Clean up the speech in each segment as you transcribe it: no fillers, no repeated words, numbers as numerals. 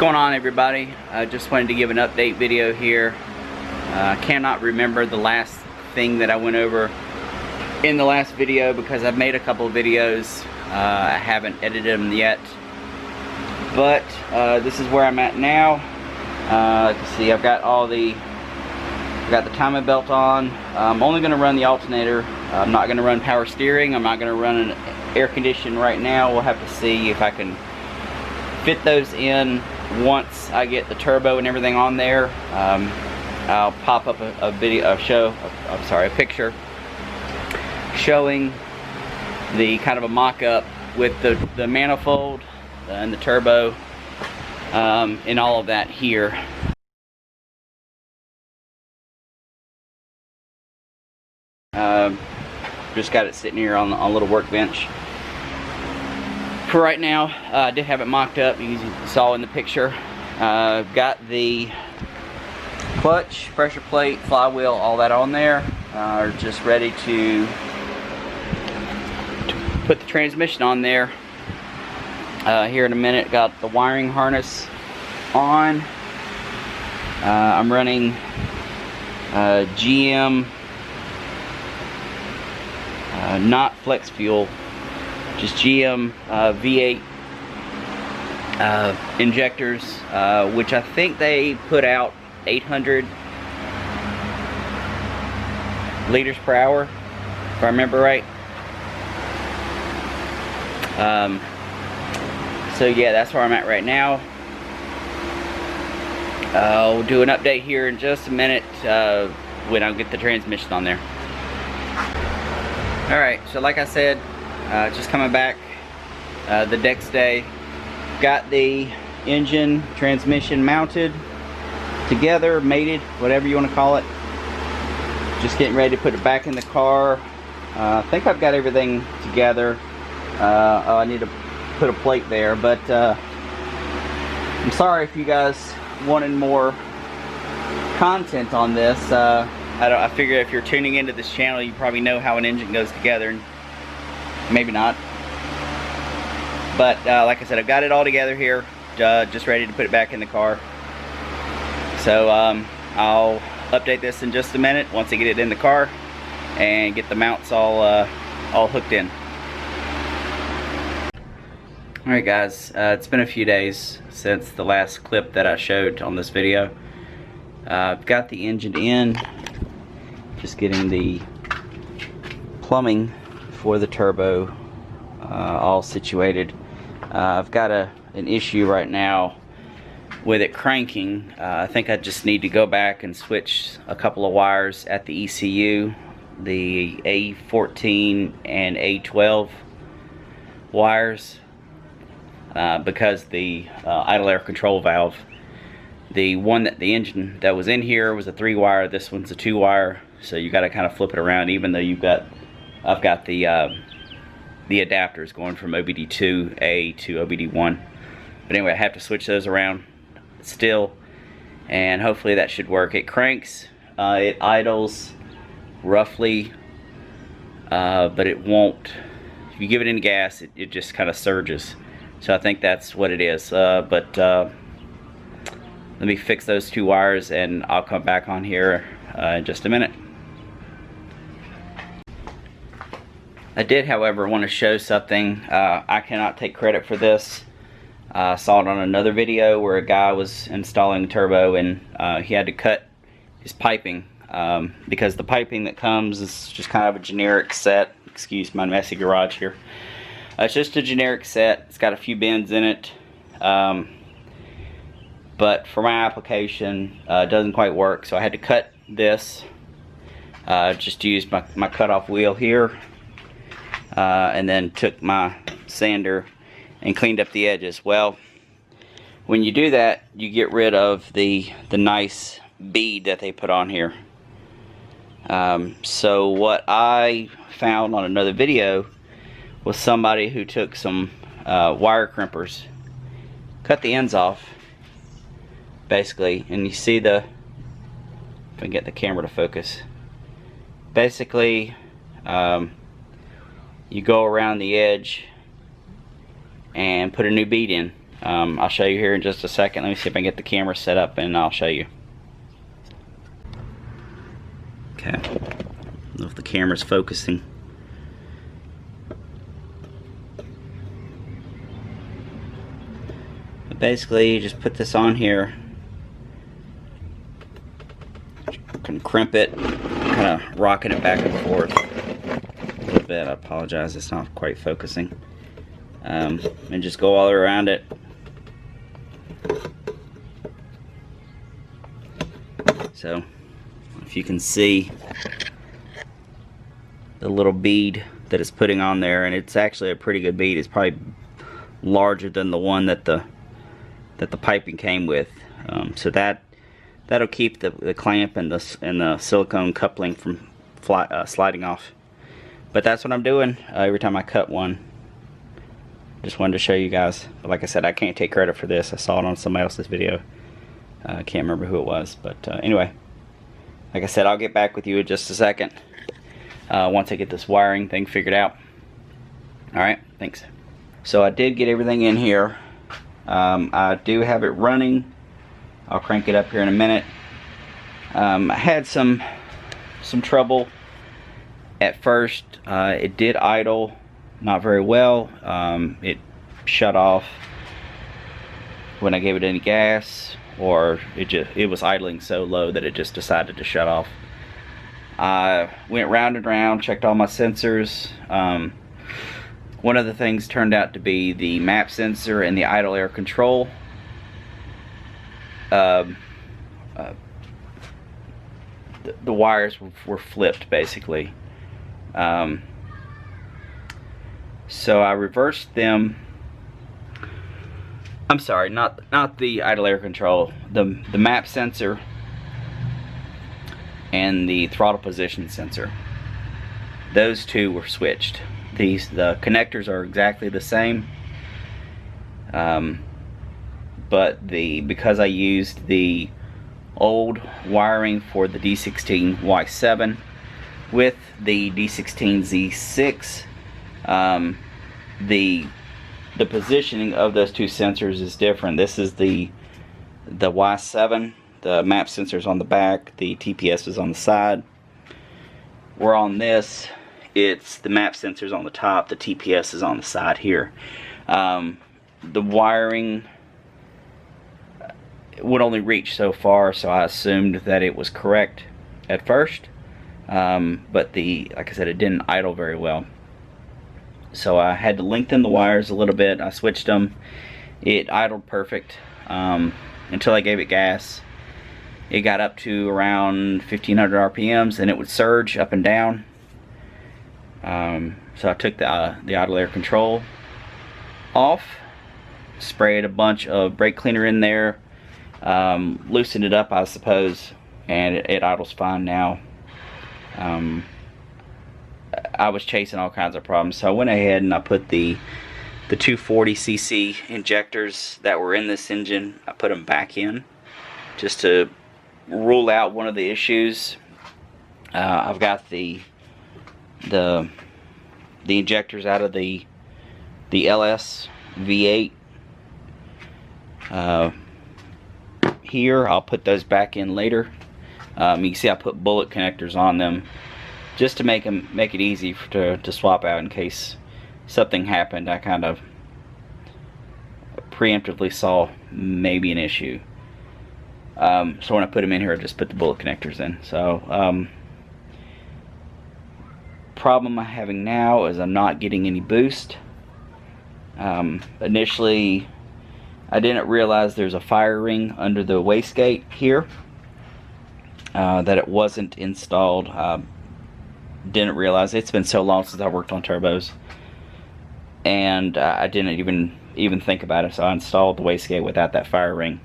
going on, everybody? I just wanted to give an update video here. I cannot remember the last thing that I went over in the last video because I've made a couple of videos. I haven't edited them yet, but this is where I'm at now. You can see I've got the timing belt on. I'm only going to run the alternator. I'm not going to run power steering. I'm not going to run an air condition right now. We'll have to see if I can fit those in once I get the turbo and everything on there. I'll pop up a picture showing the kind of a mock-up with the manifold and the turbo and all of that here. Just got it sitting here on a little workbench. For right now, I did have it mocked up. You saw in the picture. Got the clutch, pressure plate, flywheel, all that on there. Just ready to put the transmission on there here in a minute. Got the wiring harness on. I'm running GM, not flex fuel, just GM V8 injectors, which I think they put out 800 liters per hour, if I remember right. So yeah, that's where I'm at right now. I'll do an update here in just a minute when I get the transmission on there. Alright, so like I said, just coming back the next day. Got the engine, transmission mounted together, mated, whatever you want to call it. Just getting ready to put it back in the car. I think I've got everything together. I need to put a plate there, but I'm sorry if you guys wanted more content on this. I figure if you're tuning into this channel, you probably know how an engine goes together, and maybe not. But like I said, I've got it all together here, just ready to put it back in the car. So I'll update this in just a minute once I get it in the car and get the mounts all hooked in. Alright guys, it's been a few days since the last clip that I showed on this video. I've got the engine in, just getting the plumbing for the turbo all situated. I've got an issue right now with it cranking. I think I just need to go back and switch a couple of wires at the ECU, the A14 and A12 wires, because the idle air control valve, the engine that was in here was a 3-wire, this one's a 2-wire, so you got to kind of flip it around, even though I've got the adapters going from OBD2A to OBD1. But anyway, I have to switch those around still, and hopefully that should work. It cranks, it idles roughly, but it won't, if you give it any gas, it just kind of surges. So I think that's what it is. But let me fix those 2 wires and I'll come back on here in just a minute. I did, however, want to show something. I cannot take credit for this. I saw it on another video where a guy was installing a turbo, and he had to cut his piping because the piping that comes is just kind of a generic set. Excuse my messy garage here. It's just a generic set. It's got a few bends in it, but for my application it doesn't quite work, so I had to cut this. Just used my cutoff wheel here, and then took my sander and cleaned up the edges. Well, when you do that, you get rid of the nice bead that they put on here. So what I found on another video was somebody who took some wire crimpers, cut the ends off basically, and you see if I can get the camera to focus, basically you go around the edge and put a new bead in. I'll show you here in just a second. Let me see if I can get the camera set up and I'll show you. Okay, I don't know if the camera's focusing. But basically, you just put this on here. You can crimp it, kind of rocking it back and forth a little bit. I apologize, it's not quite focusing. And just go all around it. So, if you can see the little bead that it's putting on there, and it's actually a pretty good bead. It's probably larger than the one that the piping came with. So that'll keep the clamp and the silicone coupling from sliding off. But that's what I'm doing every time I cut one. Just wanted to show you guys. But like I said, I can't take credit for this. I saw it on somebody else's video. I can't remember who it was, but anyway, like I said, I'll get back with you in just a second once I get this wiring thing figured out. Alright, thanks. So I did get everything in here. I do have it running. I'll crank it up here in a minute. I had some trouble at first. It did idle not very well. It shut off when I gave it any gas, or it was idling so low that it just decided to shut off. I went round and round, checked all my sensors. One of the things turned out to be the map sensor and the idle air control. The wires were flipped basically. So I reversed them. I'm sorry, not the idle air control. The map sensor and the throttle position sensor. Those two were switched. The connectors are exactly the same, but because I used the old wiring for the D16Y7 with the D16Z6, the positioning of those two sensors is different. This is the Y7. The map sensor's on the back, the TPS is on the side. Where on this, it's the map sensor's on the top, the TPS is on the side here. The wiring would only reach so far, so I assumed that it was correct at first. But like I said, it didn't idle very well. So I had to lengthen the wires a little bit. I switched them. It idled perfect until I gave it gas. It got up to around 1500 RPMs, and it would surge up and down. So I took the idle air control off, sprayed a bunch of brake cleaner in there, loosened it up, I suppose, and it idles fine now. I was chasing all kinds of problems, so I went ahead and I put the 240cc injectors that were in this engine, I put them back in just to rule out one of the issues. I've got the injectors out of the LS V8 here. I'll put those back in later. You can see I put bullet connectors on them just to make it easy to swap out in case something happened. I kind of preemptively saw maybe an issue. So when I put them in here, I just put the bullet connectors in. So problem I'm having now is I'm not getting any boost. Initially, I didn't realize there's a fire ring under the wastegate here, that it wasn't installed. Didn't realize. It's been so long since I worked on turbos, and I didn't even think about it. So I installed the wastegate without that fire ring,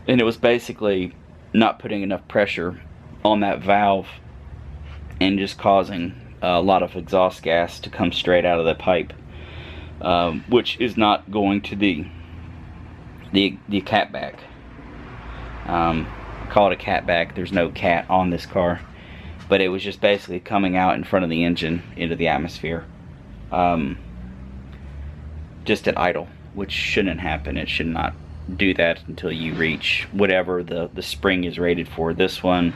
and it was basically not putting enough pressure on that valve and just causing a lot of exhaust gas to come straight out of the pipe, which is not going to the catback. I call it a catback. There's no cat on this car, but it was just basically coming out in front of the engine into the atmosphere, just at idle, which shouldn't happen. It should not do that until you reach whatever the spring is rated for. This one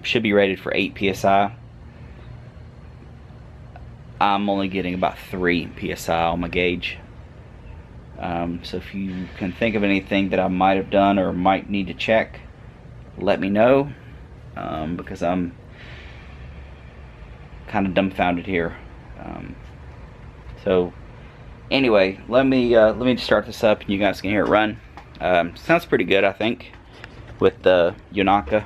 should be rated for 8 psi. I'm only getting about 3 psi on my gauge. So if you can think of anything that I might have done or might need to check, let me know, because I'm kind of dumbfounded here. So anyway, let me start this up and you guys can hear it run. Sounds pretty good, I think, with the Yonaka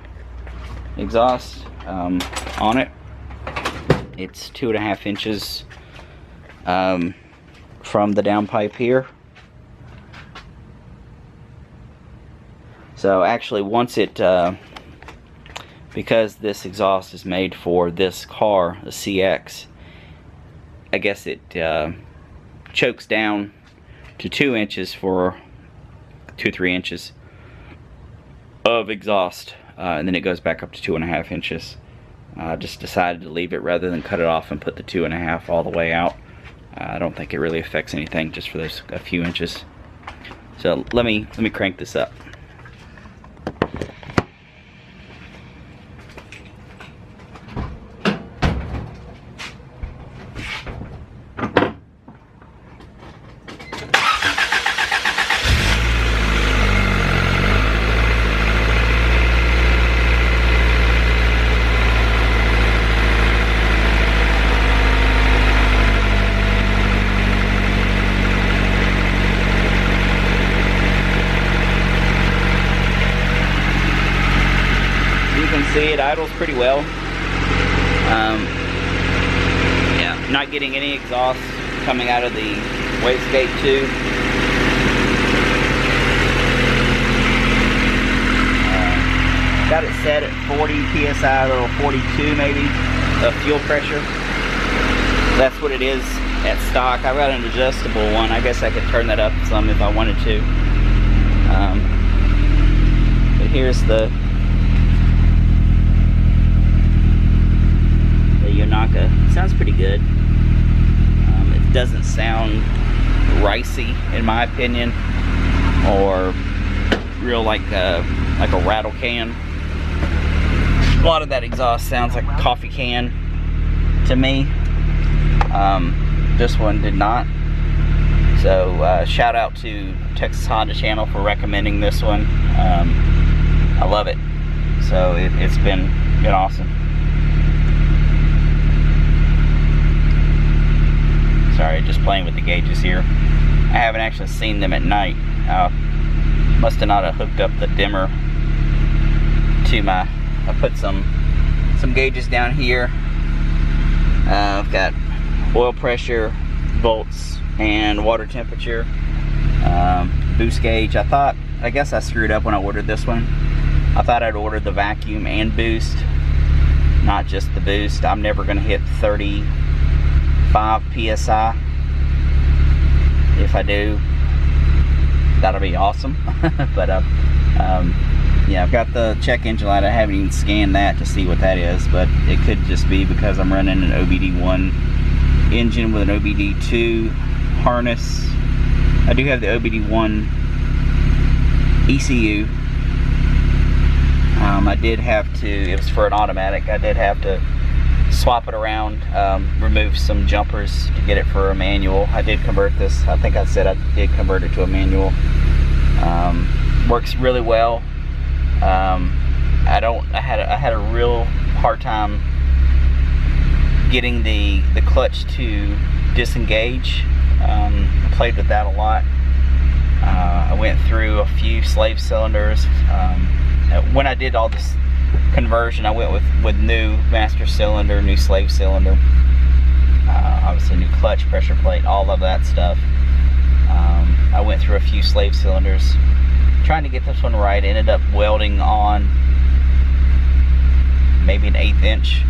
exhaust on it. It's 2.5 inches from the downpipe here. So actually, once it, because this exhaust is made for this car, the CX, I guess it chokes down to 2 inches for 2-3 inches of exhaust, and then it goes back up to 2.5 inches. I just decided to leave it rather than cut it off and put the 2.5 all the way out. I don't think it really affects anything, just for those a few inches. So let me crank this up. See, it idles pretty well. Yeah, not getting any exhaust coming out of the wastegate tube. Got it set at 40 psi, or 42 maybe, of fuel pressure. That's what it is at stock. I've got an adjustable one. I guess I could turn that up some if I wanted to. But here's the Yonaka. Sounds pretty good. It doesn't sound ricey in my opinion, or real like a rattle can. A lot of that exhaust sounds like a coffee can to me. This one did not. So shout out to Texas Honda channel for recommending this one. I love it. So it's been awesome. Sorry, just playing with the gauges here. I haven't actually seen them at night. Must have not have hooked up the dimmer to my. I put some gauges down here. I've got oil pressure, volts, and water temperature. Boost gauge. I guess I screwed up when I ordered this one. I thought I'd ordered the vacuum and boost, not just the boost. I'm never going to hit 35 psi. If I do, that'll be awesome. But yeah, I've got the check engine light. I haven't even scanned that to see what that is, but it could just be because I'm running an OBD1 engine with an OBD2 harness. I do have the OBD1 ECU. I did have to, it was for an automatic, I did have to swap it around, remove some jumpers to get it for a manual. I did convert this. I think I said I did convert it to a manual. Works really well. I had a real hard time getting the clutch to disengage. I played with that a lot. I went through a few slave cylinders. When I did all this conversion, I went with new master cylinder, new slave cylinder, obviously new clutch, pressure plate, all of that stuff. I went through a few slave cylinders trying to get this one right. Ended up welding on maybe an 1/8 inch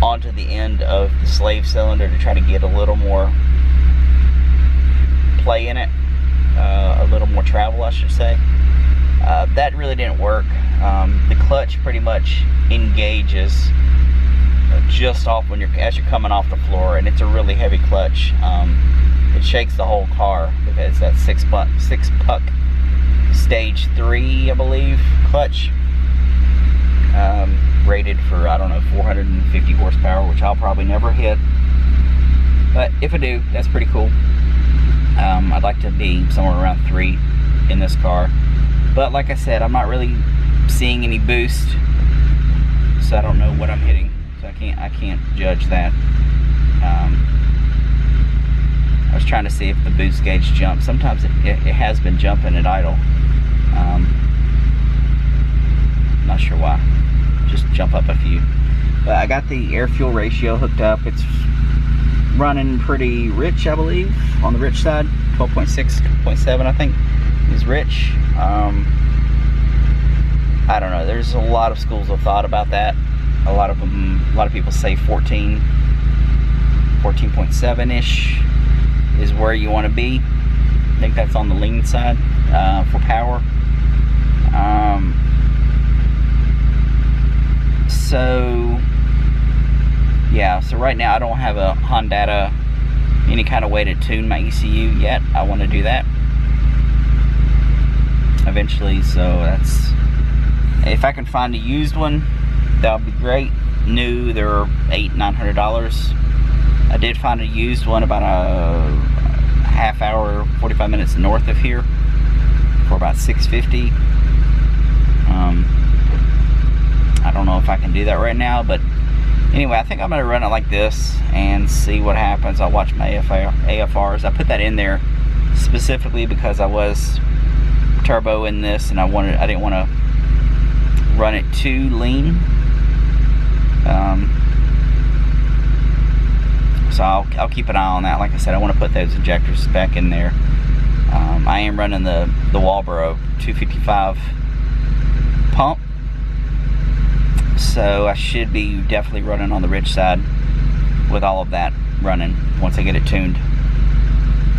onto the end of the slave cylinder to try to get a little more play in it, a little more travel, I should say. That really didn't work. The clutch pretty much engages just off when as you're coming off the floor, and it's a really heavy clutch. it shakes the whole car because that six puck stage 3, I believe, clutch, rated for, I don't know, 450 horsepower, which I'll probably never hit, but if I do, that's pretty cool. I'd like to be somewhere around 3 in this car, but like I said, I'm not really seeing any boost, so I don't know what I'm hitting, so I can't judge that. I was trying to see if the boost gauge jumps. Sometimes it has been jumping at idle. Not sure why. Just jump up a few. But I got the air-fuel ratio hooked up. It's running pretty rich, I believe, on the rich side. 12.6, 12.7, I think, is rich. I don't know. There's a lot of schools of thought about that. A lot of people say 14.7-ish is where you want to be. I think that's on the lean side for power. So yeah, so right now I don't have a Honda any kind of way to tune my ECU yet. I want to do that eventually, so that's, if I can find a used one, that would be great. New, they're $800-900. I did find a used one about a half hour, 45 minutes north of here for about $650. I don't know if I can do that right now, but anyway, I think I'm going to run it like this and see what happens. I'll watch my AFRs. I put that in there specifically because I was turbo in this, and I didn't want to run it too lean. So I'll keep an eye on that. Like I said, I want to put those injectors back in there. I am running the Walbro 255 pump, so I should be definitely running on the rich side with all of that running once I get it tuned.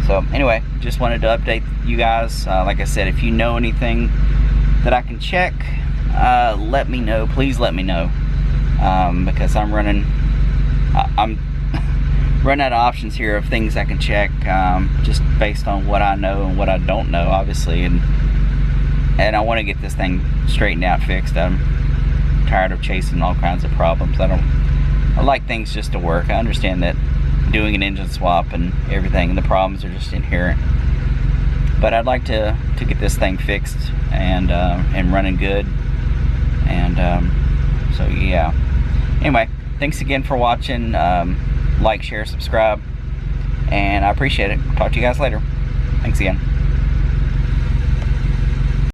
So anyway, just wanted to update you guys. Like I said, if you know anything that I can check, let me know. Please let me know, because I'm running out of options here of things I can check, just based on what I know and what I don't know, obviously, and I want to get this thing straightened out, fixed. I'm tired of chasing all kinds of problems. I like things just to work. I understand that doing an engine swap and everything, and the problems are just inherent, but I'd like to get this thing fixed and running good, and so yeah. Anyway, thanks again for watching. Like, share, subscribe, and I appreciate it. Talk to you guys later. Thanks again.